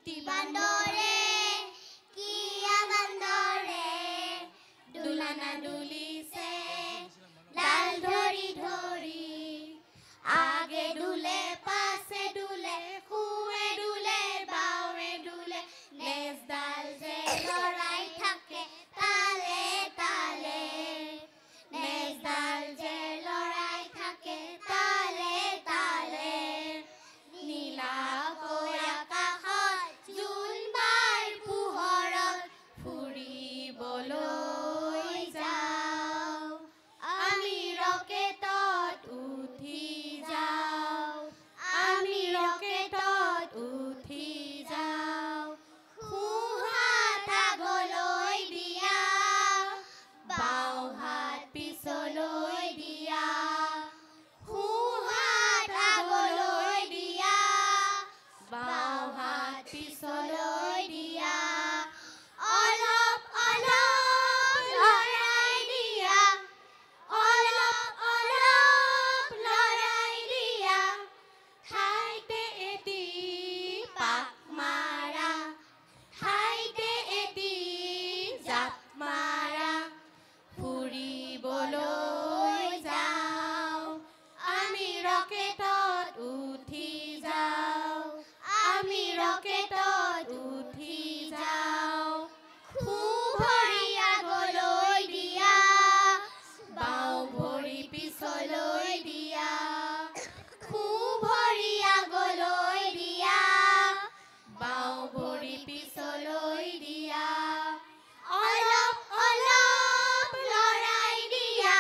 টিটি বান্দৰে কিয়া বান্দৰে দুলানা দুলিছে ডাল ধৰি ধৰি আগে দুলে পাছে দুলে খুৱে দুলে বাৱে দুলে নেজডাল যে লৰাই থাকে তালে তালে নেজডাল যে লৰাই থাকে তালে তালে নীলা আকাশত জোনবাইৰ পোহৰত ফুৰিবলৈ যাওঁ আমি ৰকেটত উঠি যাওঁ আমি ৰকেটত উঠি যাওঁ সোঁহাত আগলৈ দিয়া বাওঁ হাত পিছলৈ দিয়া সোঁহাত আগলৈ দিয়া বাওঁ হাত পিছলৈ দিয়া অলপ অলপ লৰাই দিয়া অলপ অলপ লৰাই দিয়া ঠাইতে এটি পাক মাৰা ঠাইতে এটি জাপ মাৰা ফুৰিবলৈ যাওঁ আমি ৰকেটত উঠি যাওঁ আমি ৰকেটত উঠি যাওঁ সোঁ ভৰি আগলৈ দিয়া বাওঁ ভৰি পিছলৈ দিয়া সোঁ ভৰি আগলৈ দিয়া বাওঁ ভৰি পিছলৈ দিয়া অলপ অলপ লৰাই দিয়া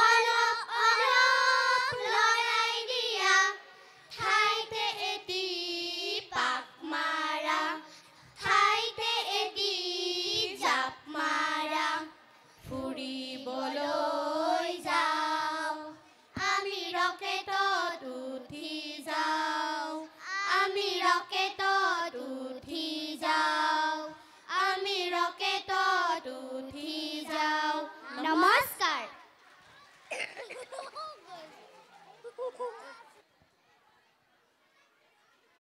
অলপ অলপ লৰাই দিয়া ঠাইতে এটি পাক মাৰা ঠাইতে এটি জাপ মাৰা ফুৰিবলৈ যাওঁ আমি ৰকেটত উঠি যাওঁ আমি ৰকেটত